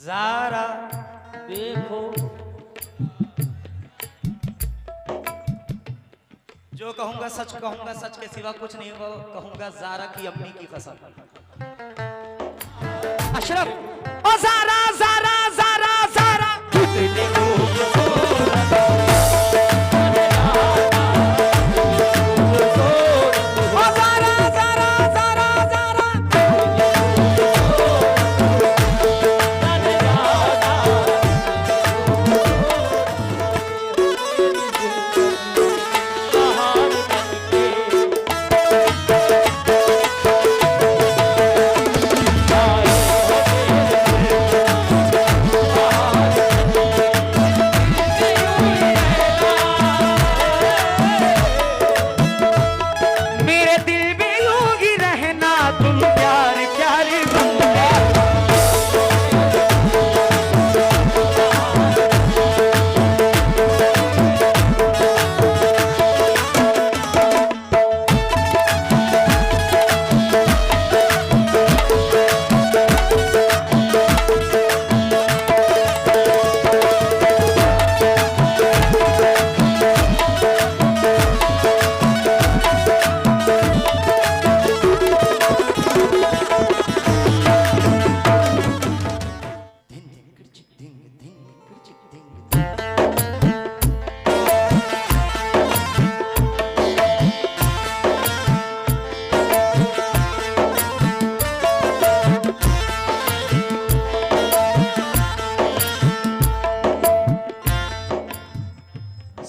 ज़रा देखो जो कहूंगा सच कहूंगा, सच के सिवा कुछ नहीं कहूंगा। ज़ारा की अम्मी की कसम। अशरफ ओ ज़ारा ज़ारा ज़ारा ज़ारा कितनी खूबसूरत ओ ज़ारा ज़ारा ज़ारा ज़ारा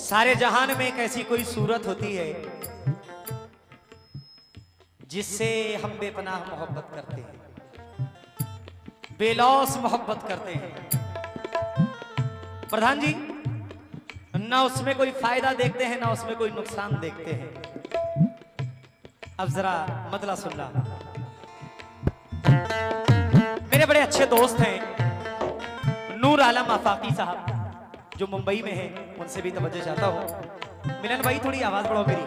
सारे जहान में एक ऐसी कोई सूरत होती है जिससे हम बेपनाह मोहब्बत करते हैं, बेलौस मोहब्बत करते हैं। प्रधान जी, ना उसमें कोई फायदा देखते हैं ना उसमें कोई नुकसान देखते हैं। अब जरा मतलब सुन ला। मेरे बड़े अच्छे दोस्त हैं नूर आलम आफाकी साहब जो मुंबई में है, उनसे भी तवज्जो चाहता हूं। मिलन भाई थोड़ी आवाज बढ़ाओ मेरी।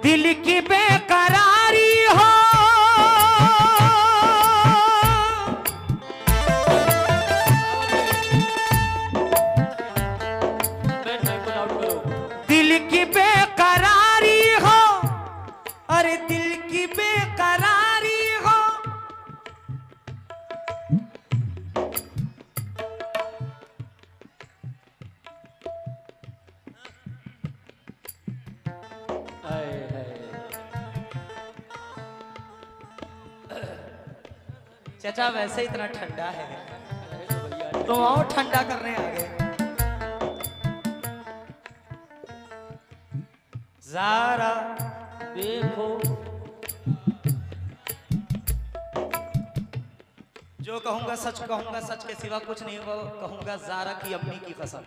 दिल की बेकरारी हो दिल की बेकरारी हो, अरे दिल की बेकरारी हो, चाचा वैसे इतना ठंडा है तो आओ ठंडा करने आ गए। ज़रा देखो जो कहूंगा सच कहूंगा, सच के सिवा कुछ नहीं कहूंगा। ज़ारा की अम्मी की कसम।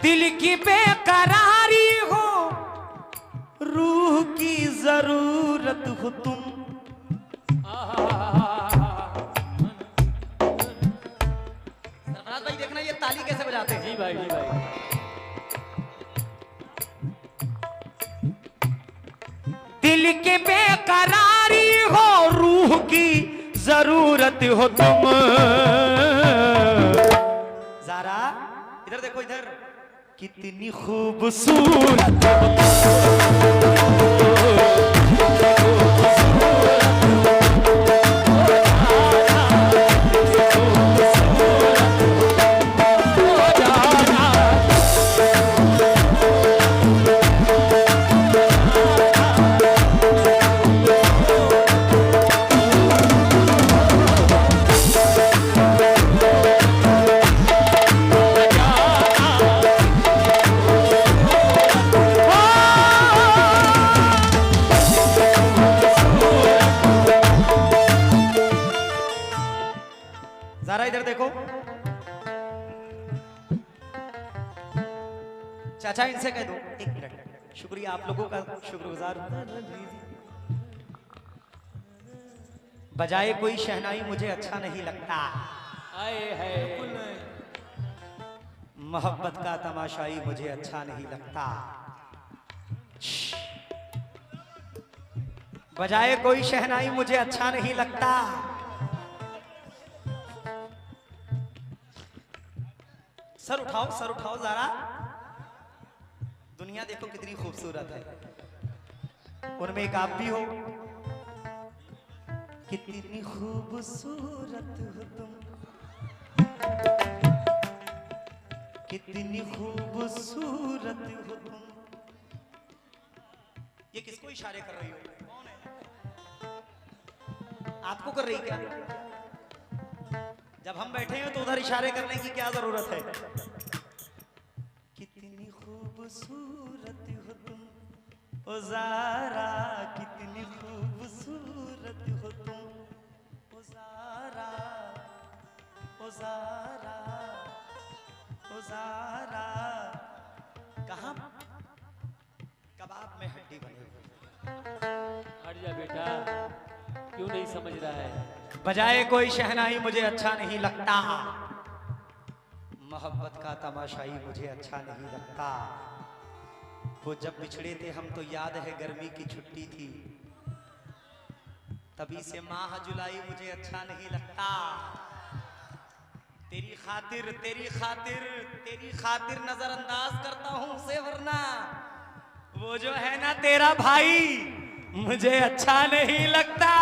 दिल की बेकरारी हो, रूह की जरूरत हो तुम। भाई देखना ये ताली कैसे बजाते हैं। जी भाई, जी भाई। दिल के बेकरारी हो, रूह की जरूरत हो तुम। ज़ारा इधर देखो, इधर कितनी खूबसूरत इधर देखो। चाचा इनसे कह दो, एक मिनट। शुक्रिया, आप लोगों का शुक्रगुजार हूं। बजाए कोई शहनाई मुझे अच्छा नहीं लगता। आए है मोहब्बत का तमाशाई मुझे अच्छा नहीं लगता। बजाए कोई शहनाई मुझे अच्छा नहीं लगता। सर उठाओ जरा। दुनिया देखो कितनी खूबसूरत है, उनमें एक आप भी हो। कितनी खूबसूरत हो तुम, कितनी खूबसूरत हो तुम। ये किसको इशारे कर रही हो? कौन है? आपको कर रही क्या? जब हम बैठे हैं तो उधर इशारे करने की क्या जरूरत है? कितनी खूबसूरत हो तुम ओ ज़ारा, कितनी खूबसूरत हो तुम ओ ज़ारा, ओ ज़ारा, ओ ज़ारा। कहाँ कबाब में हड्डी बनी हुई। हट जा बेटा, क्यों नहीं समझ रहा है? बजाए कोई शहनाई मुझे अच्छा नहीं लगता। मोहब्बत का तमाशाई मुझे अच्छा नहीं लगता। वो जब बिछड़े थे हम तो याद है गर्मी की छुट्टी थी, तभी से माह जुलाई मुझे अच्छा नहीं लगता। तेरी खातिर तेरी खातिर तेरी खातिर नजरअंदाज करता हूं उसे, वरना वो जो है ना तेरा भाई मुझे अच्छा नहीं लगता।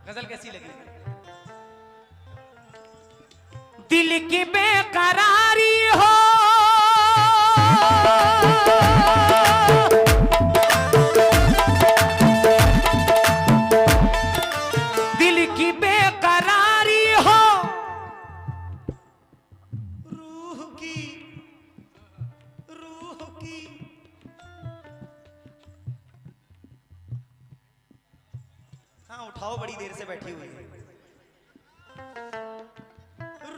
गजल कैसी लगी? दिल की बेकरारी हो, दिल की बेकरारी हो, रूह की हाँ उठाओ, बड़ी देर से बैठी हुई है।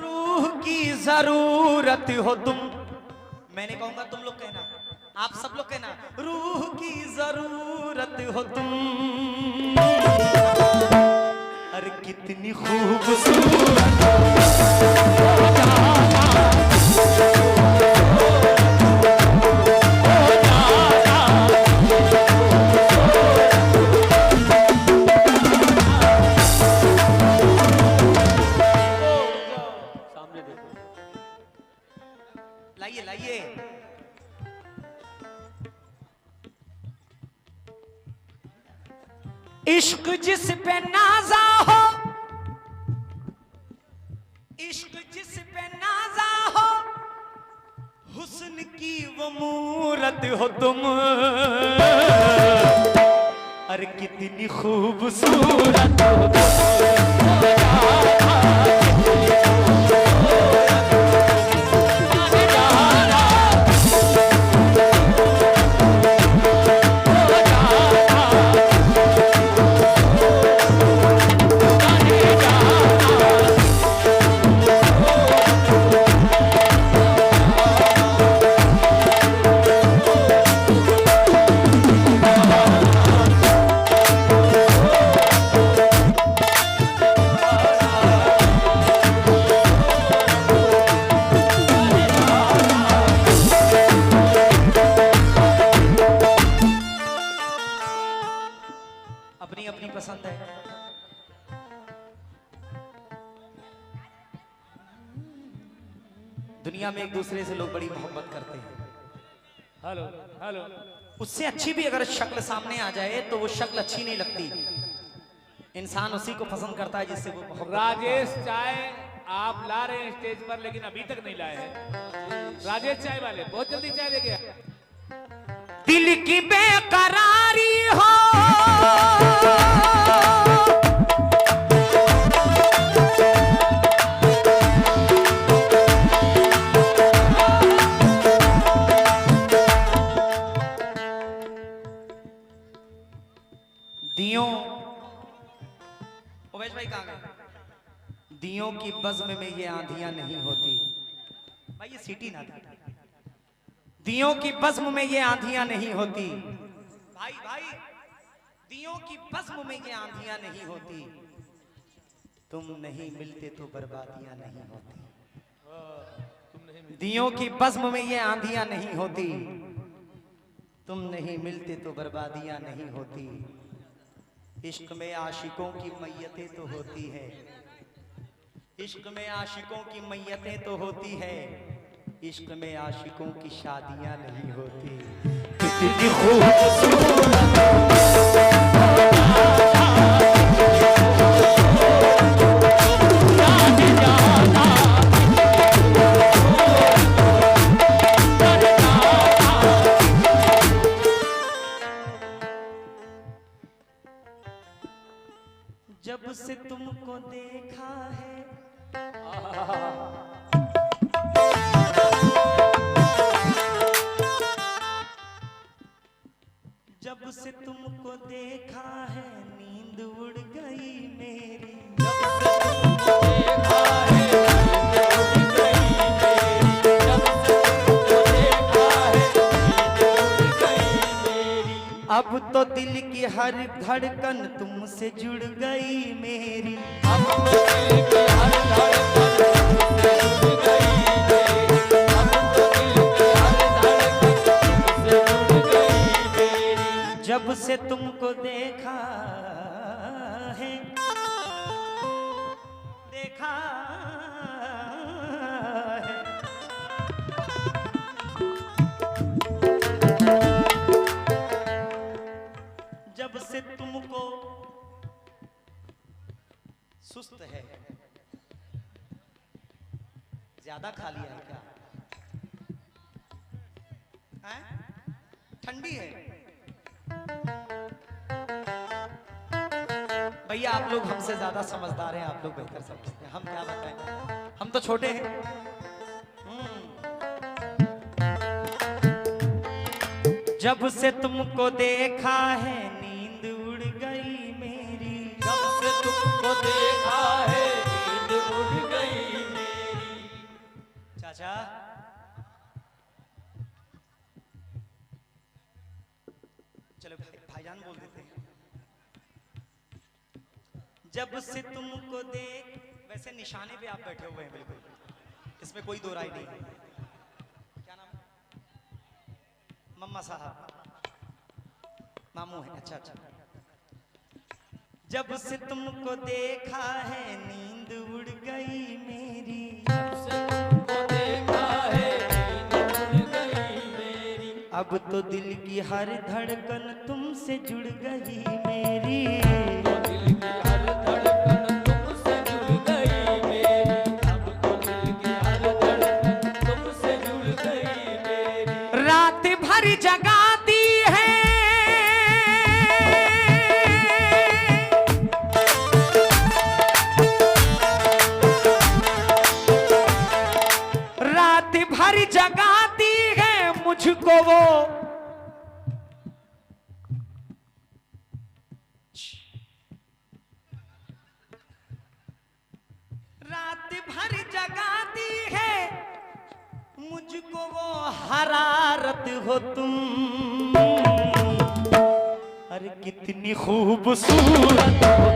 रूह की जरूरत हो तुम, मैंने कहूंगा तुम लोग कहना, आप सब लोग कहना। रूह की जरूरत हो तुम, अरे कितनी खूबसूरत लाइए। इश्क जिस पे नाजा हो, इश्क जिस पे नाजा हो, हुस्न की वो मूरत हो तुम, अरे कितनी खूबसूरत हो तुम। अपनी अपनी पसंद है। दुनिया में एक दूसरे से लोग बड़ी मोहब्बत करते हैं। हेलो हेलो, उससे अच्छी भी अगर शक्ल सामने आ जाए तो वो शक्ल अच्छी नहीं लगती। इंसान उसी को पसंद करता है जिससे वो मोहब्बत। राजेश चाय आप ला रहे हैं स्टेज पर, लेकिन अभी तक नहीं लाए हैं। राजेश चाय वाले बहुत जल्दी चाय लेके आए। दिल की बेकरारी हो, दियों की बज़्म में ये आंधियां नहीं होती। भाई ये सीटी ना दे। दियों की बज़्म में ये आंधियां नहीं होती। भाई भाई दियों की बज़्म में ये आंधियां नहीं होती। तुम नहीं मिलते तो बर्बादियां नहीं होती। दियों की बज़्म में ये आंधियां नहीं होती। तुम नहीं मिलते तो बर्बादियां नहीं होती। इश्क में आशिकों की मैयतें तो होती है। इश्क में आशिकों की मैयतें तो होती है। इश्क में आशिकों की शादियां नहीं होती। कितनी जब से तुमको देखा है जब से तुमको देखा है नींद उड़ गई मेरी। जब से तुमको देखा है नींद उड़ गई मेरी। जब से तुमको देखा है नींद उड़ गई मेरी। अब तो दिल की हर धड़कन तुमसे जुड़ गई मेरी। अब तो दिल की हर धड़कन तुमसे जुड़ गई मेरी। अब तो दिल की हर धड़कन तुमसे जुड़ गई मेरी। जब से तुमको देखा है देखा है। जब से तुमको सुस्त है। ज्यादा खा लिया है क्या? ठंडी है भैया। आप लोग हमसे ज्यादा समझदार हैं। आप लोग बेहतर समझते हैं। हम क्या बताएं, हम तो छोटे हैं। जब से तुमको देखा है नींद उड़ गई मेरी। जब से तुमको देखा है नींद उड़ गई मेरी। चाचा चलो भाईजान बोल देते हैं। जब से तुमको देख, वैसे निशाने पे आप बैठे हुए हैं बिल्कुल, इसमें कोई दो राय नहीं है। क्या नाम है? मम्मा साहब, मामू है। अच्छा अच्छा। जब से तुमको देखा है नींद उड़ गई मेरी। जब से तुमको देखा है नींद उड़ गई मेरी। अब तो दिल की हर धड़कन तुमसे जुड़ गई मेरी। तो दिल की हर धड़कन तुमसे जुड़ गई मेरी। अब तो दिल की हर धड़कन तुमसे जुड़ गई मेरी। रात भर जगाती है रात भर जगाती है मुझको वो। रात भर जगाती है मुझको वो हरारत हो तुम। अरे कितनी खूबसूरत हो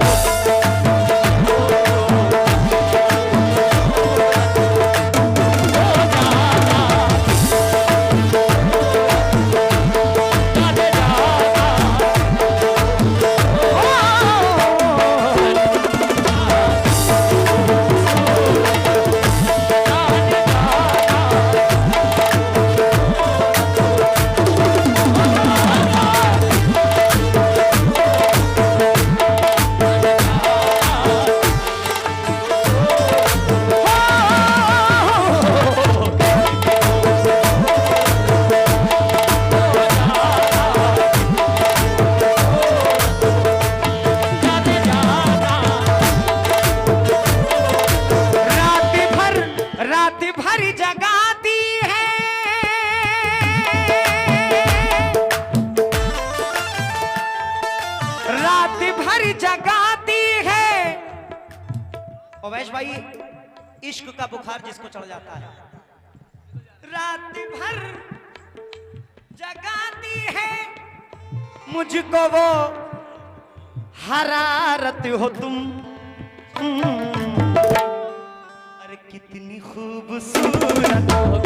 अवैश भाई, इश्क का बुखार जिसको चढ़ जाता है, रात भर जगाती है मुझको वो हरारत हो तुम। अरे कितनी खूबसूरत हो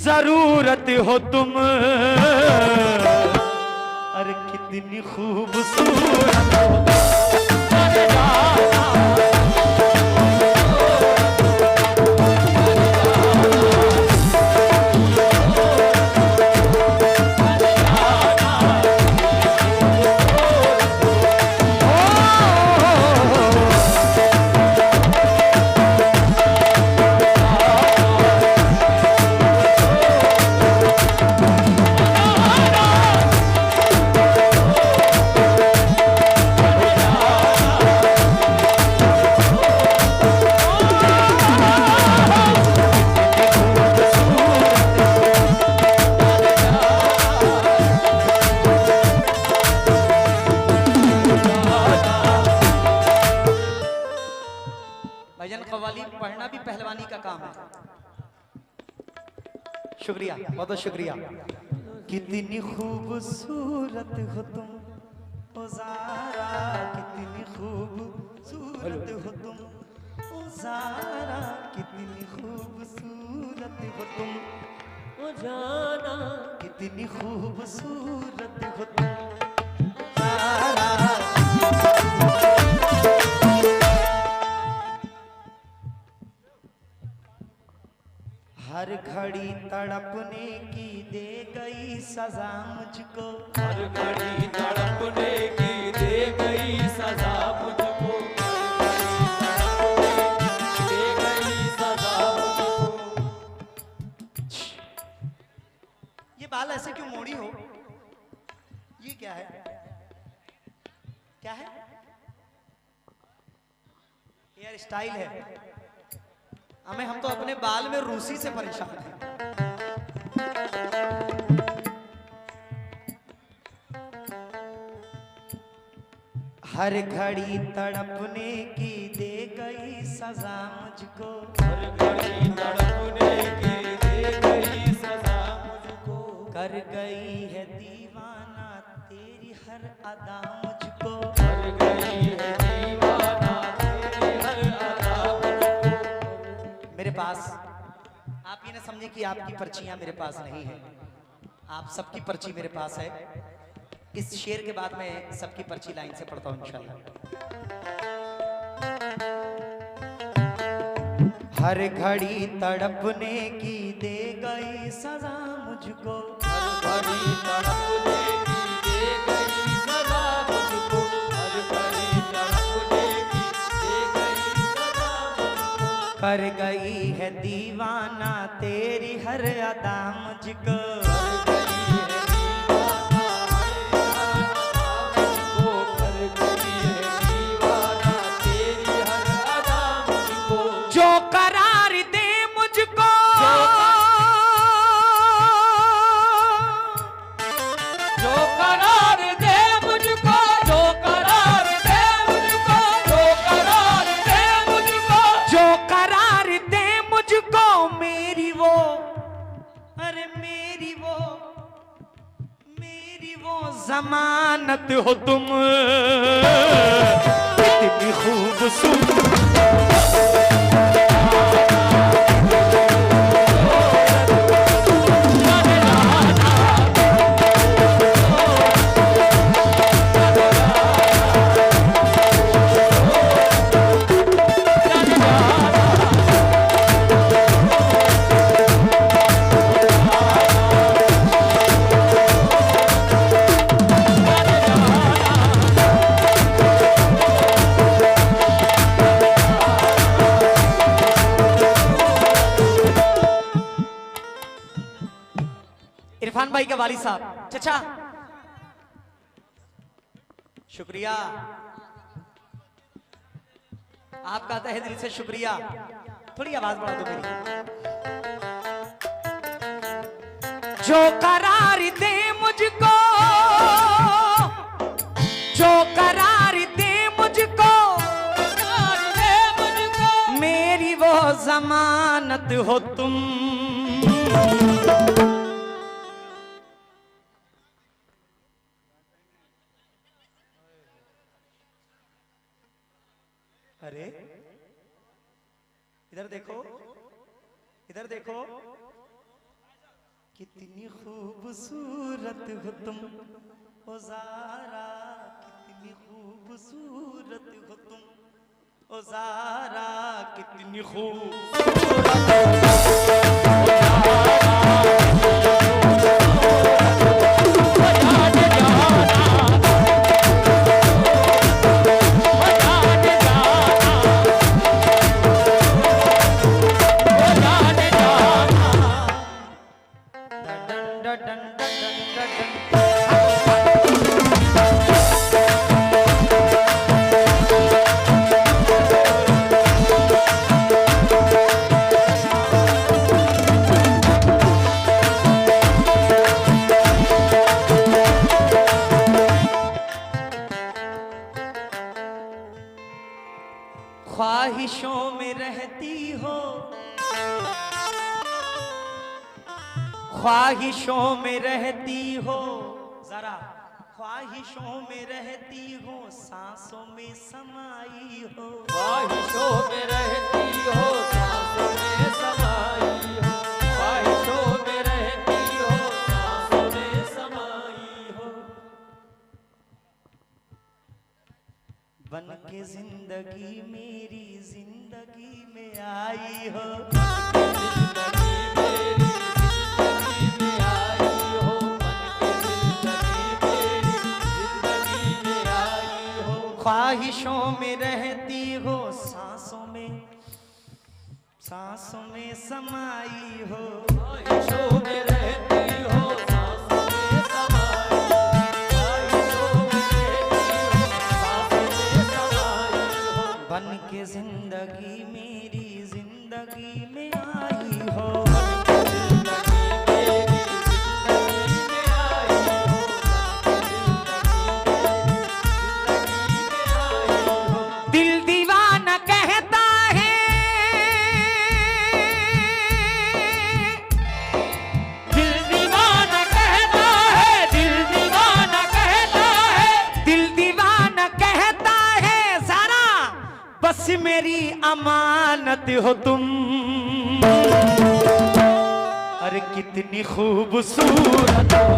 जरूरत हो तुम। अरे कितनी खूबसूरत हो पढ़ना भी पहलवानी का काम है। शुक्रिया, बहुत बहुत शुक्रिया। कितनी खूबसूरत हो तुम ओ ज़ारा, कितनी खूबसूरत हो तुम ओ ज़ारा, कितनी खूबसूरत हो तुम ओ जाना, कितनी खूबसूरत हो तुम ज़ारा। हर घड़ी तड़पने की दे गई सजा मुझको, हर घड़ी तड़पने की दे गई सजा मुझको, दे गई सजा मुझको। ये बाल ऐसे क्यों मोड़ी हो? ये क्या है? क्या है? हेयर स्टाइल है। हम तो अपने बाल में रूसी से परेशान हैं। हर घड़ी तड़पने की दे गई सजा मुझको, हर घड़ी तड़पने की दे गई सजा मुझको, कर गई है दीवाना तेरी हर अदा मुझको, कर गई है दीवाना तेरी हर अदा मुझको। मेरे पास, आप ये ना समझे कि आपकी पर्चियां मेरे पास नहीं है, आप सबकी पर्ची मेरे पास है। इस शेर के बाद मैं सबकी पर्ची लाइन से पढ़ता हूं इंशाल्लाह। हर घड़ी तड़पने की दे गई सजा मुझको, हर घड़ी तड़पने की दे गई सजा मुझको, हर घड़ी तड़पने की दे गई सजा मुझको, कर गई है दीवाना तेरी हर अदा मुझको, जो करार दे मुझको, जो करार दे मुझको, जो करार दे मुझको, जो करार दे जमानत हो तुम, कितनी खूबसूरत। इरफान भाई के वालिद साहब, चचा शुक्रिया, आपका तहे दिल से शुक्रिया। थोड़ी आवाज बढ़ा दो मेरी। जो करार दे मुझको, जो करार दे मुझको, मेरी वो जमानत हो तुम। अरे इधर देखो, इधर देखो, कितनी खूबसूरत हो तुम ओ ज़ारा, कितनी खूबसूरत हो तुम ओ ज़ारा, कितनी ख्वाहिशों में रहती हो, ख्वाहिशों में रहती हो, जरा ख्वाहिशों में रहती हो, सांसों में समाई हो, ख्वाहिशों में रहती हो, सांसों में समाई हो, ख्वाहिशों में रहती हो, सांसों में समाई हो। बन के जिंदगी मेरी जिंदगी में आई हो, जिंदगी मेरी जिंदगी में आई हो, बन के जिंदगी मेरी जिंदगी में आई हो। ख्वाहिशों में रहती हो, सांसों में समाई हो, ख्वाहिशों में रहती हो, सांसों में समाई हो, ख्वाहिशों में रहती हो, सांसों में समाई हो। बन के जिंदगी मेरी जिंदगी में आई हो, जिंदगी मेरी जिंदगी में आई हो, जिंदगी में आई हो। दिल दीवाना कहता है, दिल दीवाना कहता है, दिल दीवाना कहता है, दिल दीवाना कहता है, जरा बस मेरी अमानत हो तुम। अरे कितनी खूबसूरत हो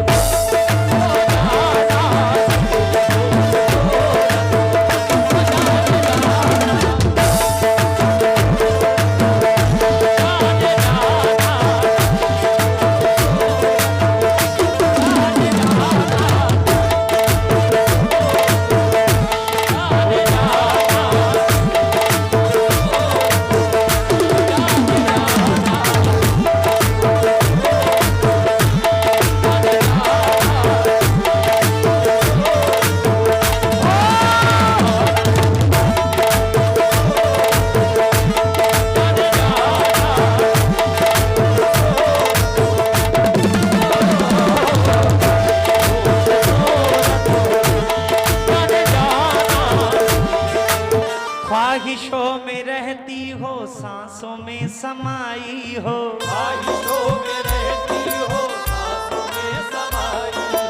ख्वाहिशों में रहती हो, सांसों में समाई हो, ख्वाहिशों में रहती हो, सांसों में समाई हो।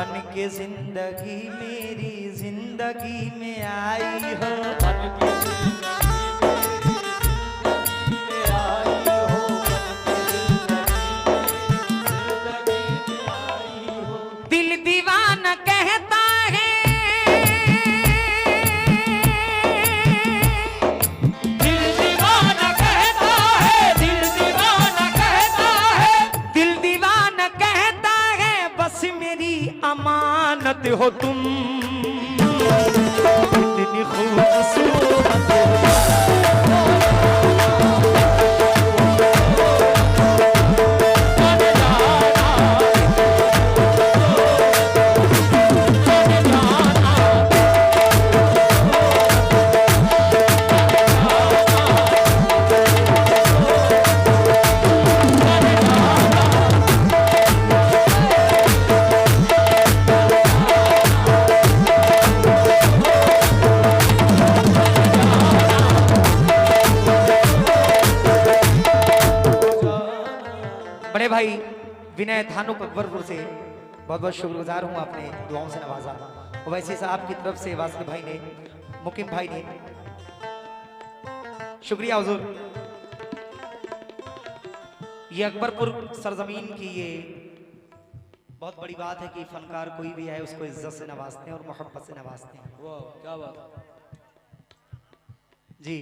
बन के जिंदगी मेरी जिंदगी में आई हो, बन के जिंदगी मेरी जिंदगी में आई हो, बन के जिंदगी में आई हो। दिल दीवाना कहता है, दिल दीवाना कहता है, दिल दीवाना कहता है, दिल दीवाना कहता है बस मेरी अमानत हो तुम, इतनी खूबसूरत हो। बड़े भाई विनय थानुक अकबरपुर से बहुत बहुत शुक्रगुजार हूँ, आपने दुआओं से नवाजा। और वैसे साहब की तरफ से वासिफ भाई ने, मुकिम भाई ने, शुक्रिया हुजूर। ये अकबरपुर सरजमीन की ये बहुत बड़ी बात है कि फनकार कोई भी है उसको इज्जत से नवाजते हैं और मोहब्बत से नवाजते हैं। वाह क्या बात है। जी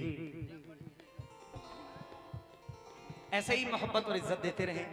ऐसे ही मोहब्बत और इज्जत देते रहें।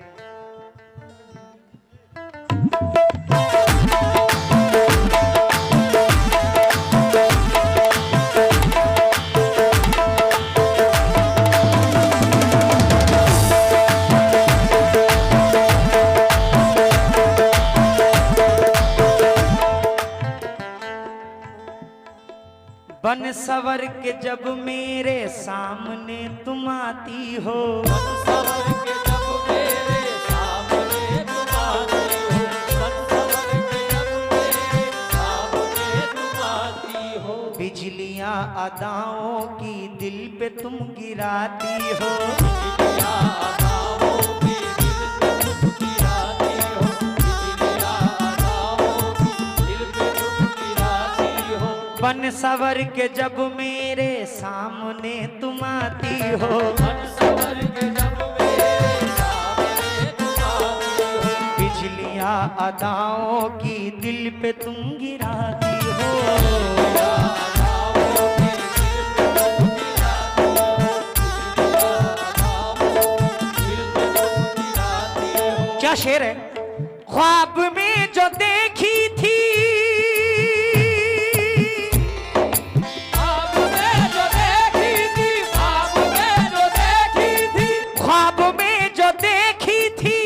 बन सवर के जब मेरे सामने तुम आती हो, बन सवर के जब मेरे सामने तुम आती हो, बन सवर के जब मेरे सामने तुम आती हो, बिजलियां अदाओं की दिल पे तुम गिराती हो, बिजलियां अदाओं की दिल पे तुम गिराती हो, बिजलियां अदाओं की दिल पे तुम गिराती हो। बन सवर के जब मेरे सामने तुम आती हो, बन सवर के जब मेरे सामने तुम आती हो, बिजलियां अदाओं की दिल पे तुम गिराती हो। अदाओं की दिल पे तुम गिराती हो, बिजलियां अदाओं की दिल पे तुम गिराती हो। क्या शेर है। ख्वाब में जो देखी थी, ख्वाब में जो देखी थी, ख्वाब में जो देखी थी, ख्वाब में जो देखी थी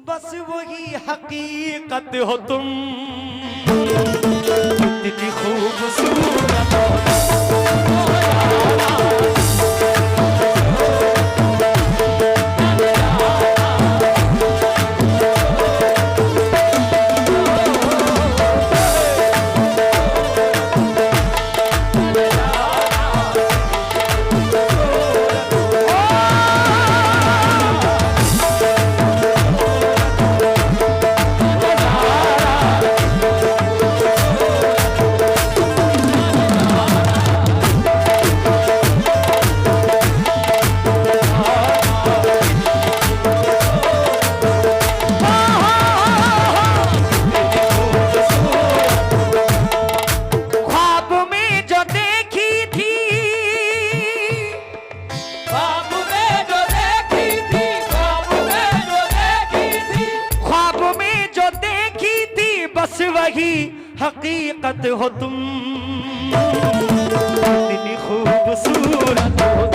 बस वही हकीकत हो तुम, इतनी खूबसूरत हो। ख्वाब में जो देखी थी, ख्वाब में जो देखी थी, ख्वाब में जो देखी थी, ख्वाब में जो देखी थी बस वही हकीकत हो तुम, इतनी खूबसूरत हो।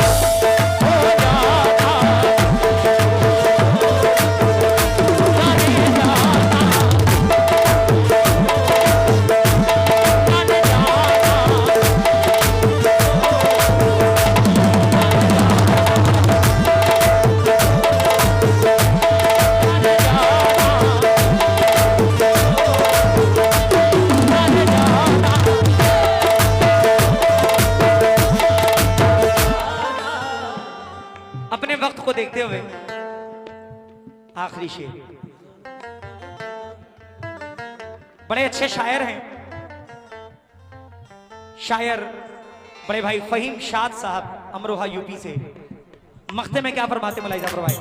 अपने वक्त को देखते हुए आखिरी शेर। बड़े अच्छे शायर हैं, शायर बड़े भाई फहीम शाद साहब अमरोहा यूपी से। मख्ते में क्या फरमाते मलाई जाफर भाई?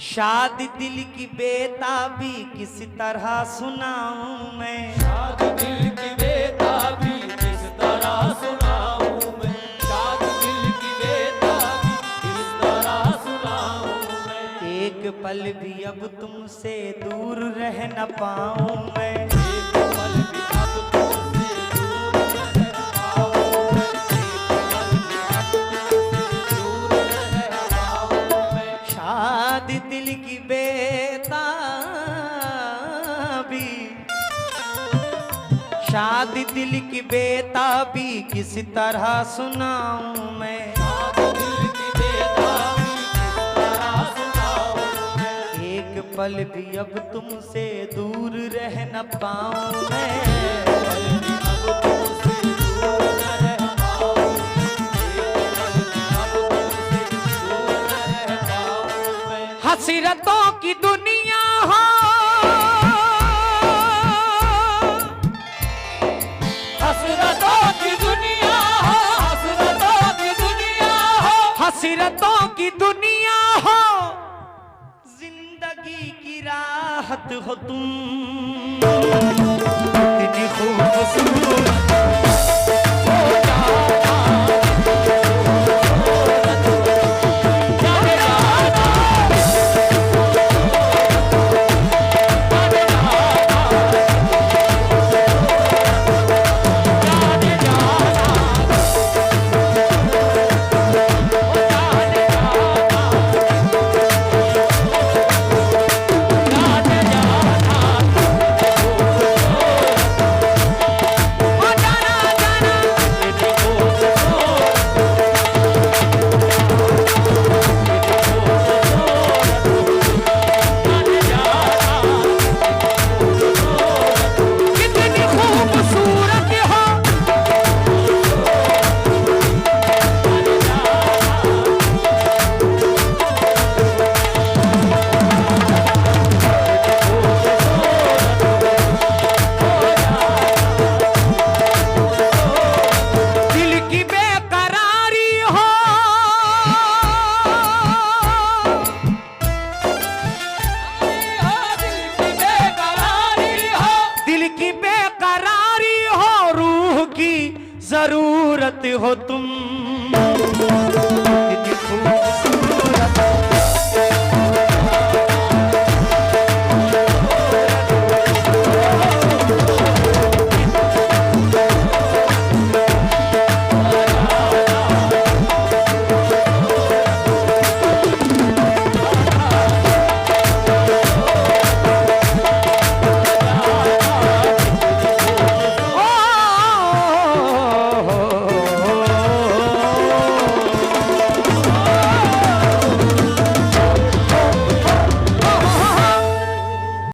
शादी दिल की बेताबी किस तरह सुनाऊं मैं, शादी दिल की बेताबी किस तरह सुनाऊं मैं, शादी दिल की बेताबी किस तरह सुनाऊं मैं। एक पल भी अब तुमसे दूर रह न पाऊं मैं, एक पल भी अब तुमसे दूर रह पाऊं मैं, एक पल भी अब तुमसे दूर रह पाऊं मैं। शादी दिल की बेताबी, शादी दिल की बेताबी किस तरह सुनाऊं मैं, शादी दिल की बेताबी किस तरह सुनाऊं मैं। एक पल भी अब तुमसे दूर रह न पाऊं मैं। पल भी अब तुमसे दूर रह पाऊं मैं, एक पल भी अब तुमसे दूर रह पाऊं मैं। हसरतों की दुनिया हो, हसरतों की दुनिया हो, हसरतों की दुनिया हो, हसरतों की दुनिया हो, जिंदगी की राहत हो तुम, इतनी खूबसूरत हो जाना, जरूरत हो तुम,